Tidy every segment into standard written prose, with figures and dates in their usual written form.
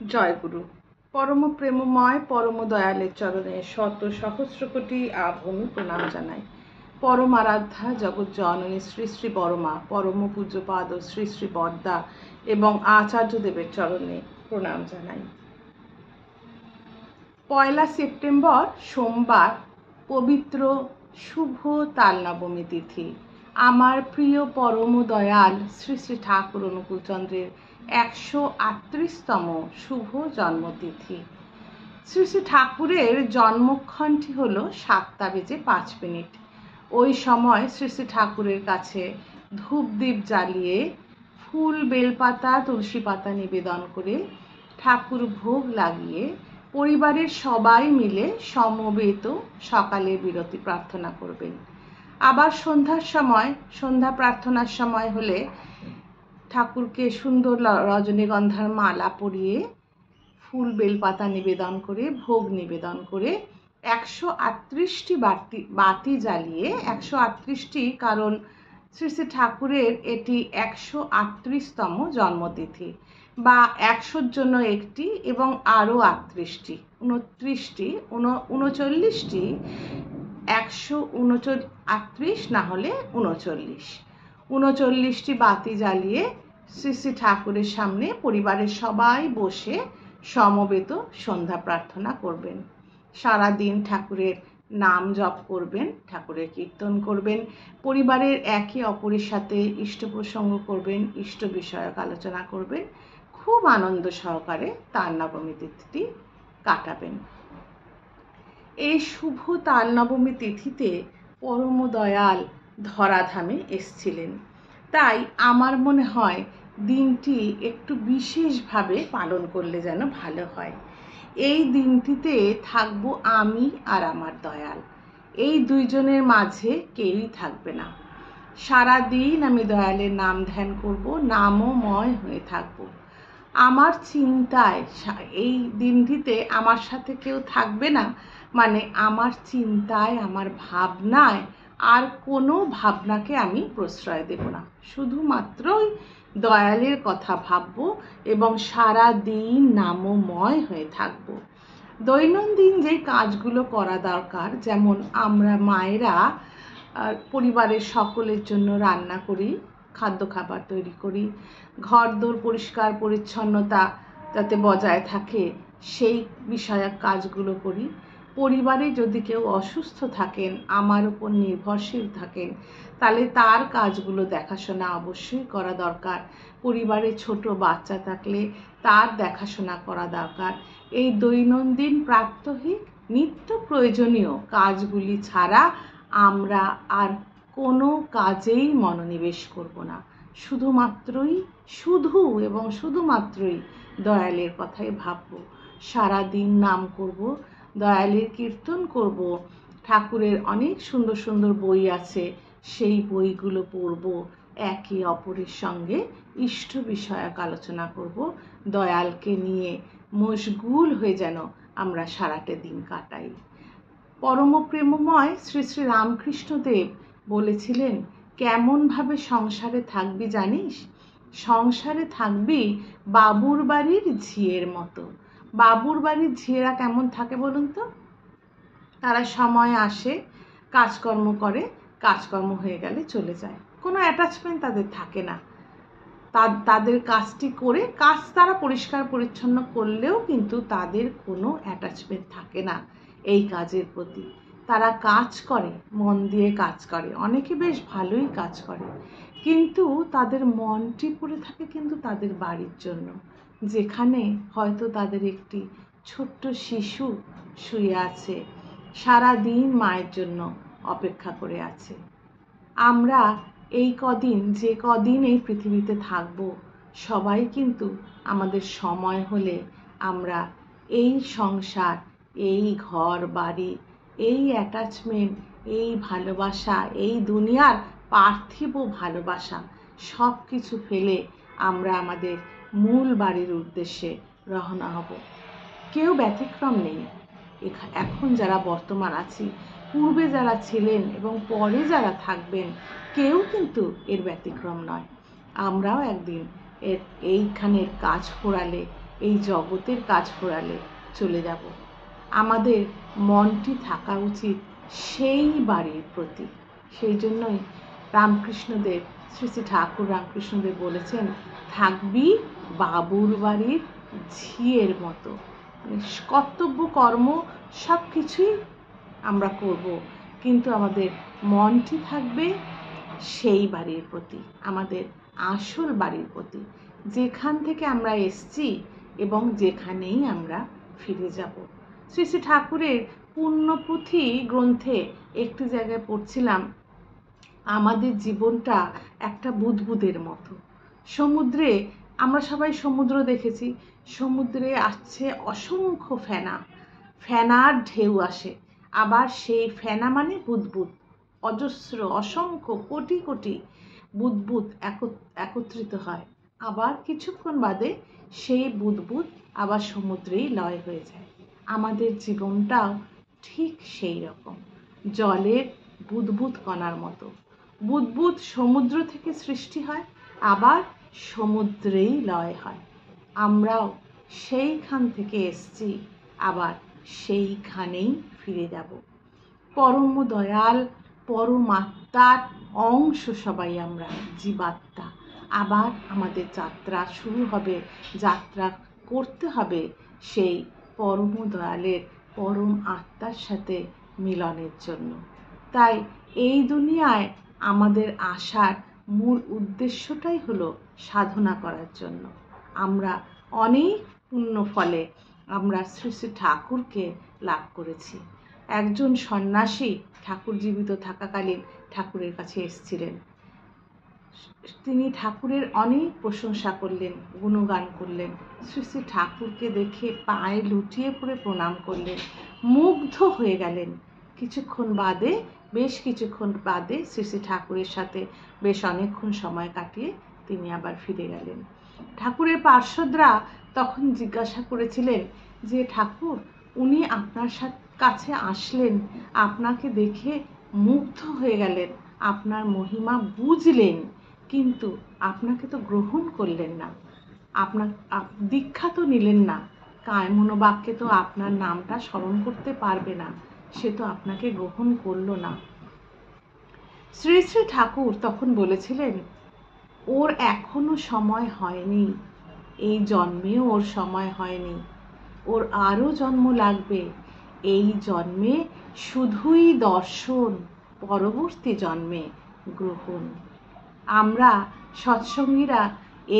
জয়গুরু। পরম প্রেমময় পরম দয়ালের চরণে শত সহস্র কোটি আভূমি প্রণাম জানাই। পরম আরাধ্যা জগৎ জননী শ্রী শ্রী বড়মা, পরম পূজ্যপাদ শ্রী শ্রী বরদা এবং আচার্যদেবের চরণে প্রণাম জানাই। 1 সেপ্টেম্বর সোমবার, পবিত্র শুভ তালনবমী তিথি। আমার প্রিয় পরম দয়াল শ্রী শ্রী ঠাকুর অনুকূলচন্দ্রের 138তম শুভ জন্মতিথি। শ্রী শ্রী ঠাকুরের জন্মক্ষণটি হলো 7:05। ওই সময় শ্রী শ্রী ঠাকুরের কাছে ধূপদীপ জ্বালিয়ে ফুল, বেলপাতা, তুলসী পাতা নিবেদন করে ঠাকুর ভোগ লাগিয়ে পরিবারের সবাই মিলে সমবেত সকালে বিরতি প্রার্থনা করবেন। আবার সন্ধ্যা প্রার্থনার সময় হলে ঠাকুরকে সুন্দর রজনীগন্ধার মালা পরিয়ে ফুল, বেলপাতা নিবেদন করে ভোগ নিবেদন করে 138টি বাতি জ্বালিয়ে, 138টি কারণ শ্রী শ্রী ঠাকুরের এটি 138তম জন্মতিথি, বা 100-র জন্য একটি এবং আরও 38টি, 29টি, 39টি, 138 না হলে 39টি বাতি জ্বালিয়ে শ্রী শ্রী ঠাকুরের সামনে পরিবারের সবাই বসে সমবেত সন্ধ্যা প্রার্থনা করবেন। সারাদিন ঠাকুরের নাম জপ করবেন, ঠাকুরের কীর্তন করবেন, পরিবারের একে অপরের সাথে ইষ্ট প্রসঙ্গ করবেন, ইষ্ট বিষয়ক আলোচনা করবেন, খুব আনন্দ সহকারে তালনবমী তিথিটি কাটাবেন। এই শুভ তালনবমী তিথিতে পরম দয়াল ধরাধামে এসছিলেন, তাই আমার মনে হয় দিনটি একটু বিশেষভাবে পালন করলে যেন ভালো হয়। এই দিনটিতে থাকবো আমি আর আমার দয়াল, এই দুইজনের মাঝে কেউই থাকবে না। সারাদিন আমি দয়ালের নাম ধ্যান করব, নামময় হয়ে থাকব। আমার চিন্তায় এই দিনটিতে আমার সাথে কেউ থাকবে না, মানে আমার চিন্তায়, আমার ভাবনায় আর কোনো ভাবনাকে আমি প্রশ্রয় দেব না। শুধুমাত্রই দয়ালের কথা ভাববো এবং সারা দিন নামময় হয়ে থাকবো। দৈনন্দিন যে কাজগুলো করা দরকার, যেমন আমরা মায়েরা পরিবারের সকলের জন্য রান্না করি, খাবার তৈরি করি, ঘরদোর পরিষ্কার পরিচ্ছন্নতা যাতে বজায় থাকে সেই বিষয়ক কাজগুলো করি। পরিবারে যদি কেউ অসুস্থ থাকেন, আমার উপর নির্ভরশীল থাকেন, তাহলে তার কাজগুলো দেখাশোনা অবশ্যই করা দরকার। পরিবারে ছোট বাচ্চা থাকলে তার দেখাশোনা করা দরকার। এই দৈনন্দিন প্রাত্যহিক নিত্য প্রয়োজনীয় কাজগুলি ছাড়া আমরা আর কোনো কাজেই মনোনিবেশ করব না। শুধুমাত্রই দয়ালের কথাই ভাবব। সারাদিন নাম করব, দয়ালের কীর্তন করব, ঠাকুরের অনেক সুন্দর সুন্দর বই আছে, সেই বইগুলো পড়ব, একে অপরের সঙ্গে ইষ্ট বিষয়ক আলোচনা করব, দয়ালকে নিয়ে মশগুল হয়ে যেন আমরা সারাটা দিন কাটাই। পরম প্রেমময় শ্রী শ্রী রামকৃষ্ণদেব বলেছিলেন, কেমনভাবে সংসারে থাকবি জানিস? সংসারে থাকবি বাবুর বাড়ির ঝিয়ের মতো। বাবুর বাড়ির ঝিয়েরা কেমন থাকে বলুন তো? তারা সময় আসে, কাজকর্ম করে, কাজকর্ম হয়ে গেলে চলে যায়, কোনো অ্যাটাচমেন্ট তাদের থাকে না। তাদের কাজটি করে, কাজ তারা পরিষ্কার পরিচ্ছন্ন করলেও কিন্তু তাদের কোনো অ্যাটাচমেন্ট থাকে না এই কাজের প্রতি। তারা কাজ করে, মন দিয়ে কাজ করে, অনেকে বেশ ভালোই কাজ করে, কিন্তু তাদের মনটি পড়ে থাকে কিন্তু তাদের বাড়ির জন্য, যেখানে হয়তো তাদের একটি ছোট্ট শিশু শুয়ে আছে, সারা দিন মায়ের জন্য অপেক্ষা করে আছে। আমরা যে কদিন এই পৃথিবীতে থাকব, সবাই কিন্তু আমাদের সময় হলে আমরা এই সংসার, এই ঘর বাড়ি, এই অ্যাটাচমেন্ট, এই ভালোবাসা, এই দুনিয়ার পার্থিব ভালোবাসা সব কিছু ফেলে আমরা আমাদের মূল বাড়ির উদ্দেশ্যে রওনা হব। কেউ ব্যতিক্রম নেই। এখন যারা বর্তমান আছি, পূর্বে যারা ছিলেন এবং পরে যারা থাকবেন, কেউ কিন্তু এর ব্যতিক্রম নয়। আমরাও একদিন এইখানের কাজ ফুরালে এই জগতের কাজ ফুরালে চলে যাব। আমাদের মনটি থাকা উচিত সেই বাড়ির প্রতি। সেই জন্যই রামকৃষ্ণদেব, শ্রী শ্রী ঠাকুর রামকৃষ্ণদেব বলেছেন, থাকবি বাবুর বাড়ির ঝিয়ের মতো। কর্তব্য কর্ম সব কিছুই আমরা করব, কিন্তু আমাদের মনটি থাকবে সেই বাড়ির প্রতি, আমাদের আসল বাড়ির প্রতি, যেখান থেকে আমরা এসছি এবং যেখানেই আমরা ফিরে যাব। শ্রী শ্রী ঠাকুরের পুণ্যপুঁথি গ্রন্থে একটি জায়গায় পড়ছিলাম, আমাদের জীবনটা একটা বুদবুদের মতো। সমুদ্রে, আমরা সবাই সমুদ্র দেখেছি, সমুদ্রে আসছে অসংখ্য ফেনা, ফেনার ঢেউ আসে, আবার সেই ফেনা মানে বুদবুদ, অজস্র অসংখ্য কোটি কোটি বুদবুদ একত্রিত হয়, আবার কিছুক্ষণ বাদে সেই বুদবুদ আবার সমুদ্রেই লয় হয়ে যায়। আমাদের জীবনটাও ঠিক সেই রকম, জলের বুদবুদ কণার মতো। বুদবুদ সমুদ্র থেকে সৃষ্টি হয়, আবার সমুদ্রেই লয় হয়। আমরাও সেইখান থেকে এসছি, আবার সেইখানেই ফিরে যাব। পরম দয়াল পরমাত্মার অংশ সবাই আমরা, জীবাত্মা। আবার আমাদের যাত্রা শুরু হবে, যাত্রা করতে হবে সেই পরম দয়ালের পরম আত্মার সাথে মিলনের জন্য। তাই এই দুনিয়ায় আমাদের আসার মূল উদ্দেশ্যটাই হলো সাধনা করার জন্য। আমরা অনেক পুণ্য ফলে আমরা শ্রী শ্রী ঠাকুরকে লাভ করেছি। একজন সন্ন্যাসী ঠাকুর জীবিত থাকাকালীন ঠাকুরের কাছে এসেছিলেন। তিনি ঠাকুরের অনেক প্রশংসা করলেন, গুণগান করলেন। শ্রী শ্রী ঠাকুরকে দেখে পায়ে লুটিয়ে পড়ে প্রণাম করলেন, মুগ্ধ হয়ে গেলেন। বেশ কিছুক্ষণ বাদে শ্রী শ্রী ঠাকুরের সাথে বেশ অনেকক্ষণ সময় কাটিয়ে তিনি আবার ফিরে গেলেন। ঠাকুরের পার্ষদরা তখন জিজ্ঞাসা করেছিলেন যে, ঠাকুর, উনি আপনার কাছে আসলেন, আপনাকে দেখে মুগ্ধ হয়ে গেলেন, আপনার মহিমা বুঝলেন, কিন্তু আপনাকে তো গ্রহণ করলেন না, আপনার দীক্ষা তো নিলেন না, কায়মনোবাক্যে তো আপনার নামটা স্মরণ করতে পারবে না, সে তো আপনাকে গ্রহণ করলো না। শ্রী শ্রী ঠাকুর তখন বলেছিলেন, ওর এখনো সময় হয়নি, এই জন্মেও ওর সময় হয়নি, ওর আরও জন্ম লাগবে। এই জন্মে শুধুই দর্শন, পরবর্তী জন্মে গ্রহণ। আমরা সৎসঙ্গীরা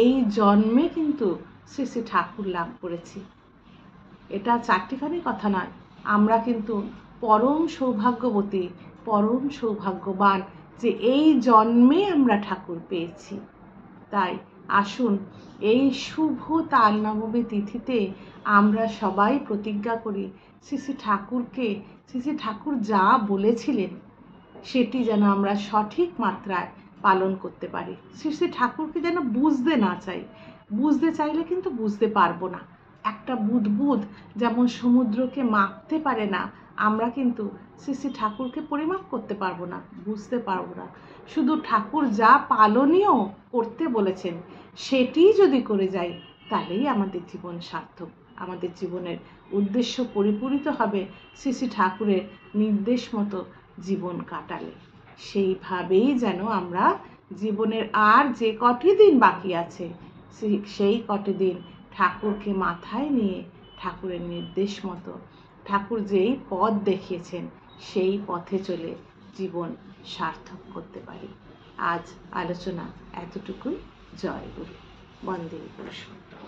এই জন্মে কিন্তু শ্রী শ্রী ঠাকুর লাভ করেছি। এটা চারটিখানি কথা নয়, আমরা কিন্তু পরম সৌভাগ্যবতী, পরম সৌভাগ্যবান যে এই জন্মে আমরা ঠাকুর পেয়েছি। তাই আসুন এই শুভ তাল নবমী তিথিতে আমরা সবাই প্রতিজ্ঞা করি, শ্রী শ্রী ঠাকুরকে, শ্রী শ্রী ঠাকুর যা বলেছিলেন সেটি যেন আমরা সঠিক মাত্রায় পালন করতে পারি। শ্রী শ্রী ঠাকুরকে যেন বুঝতে না চাই, বুঝতে চাইলে কিন্তু বুঝতে পারবো না। একটা বুদবুদ যেমন সমুদ্রকে মাপতে পারে না, আমরা কিন্তু শ্রী শ্রী ঠাকুরকে পরিমাপ করতে পারবো না, বুঝতে পারবো না। শুধু ঠাকুর যা পালনীয় করতে বলেছেন সেটি যদি করে যাই, তাহলেই আমাদের জীবন সার্থক, আমাদের জীবনের উদ্দেশ্য পরিপূরিত হবে শ্রী শ্রী ঠাকুরের নির্দেশ মতো জীবন কাটালে। সেইভাবেই যেন আমরা জীবনের আর যে কটি দিন বাকি আছে সেই কটি দিন ঠাকুরকে মাথায় নিয়ে ঠাকুরের নির্দেশ মতো, ঠাকুর যেই পথ দেখিয়েছেন সেই পথে চলে জীবন সার্থক করতে পারি। আজ আলোচনা এতটুকুই। জয় গুরু। বন্দে পুরুষোত্তম।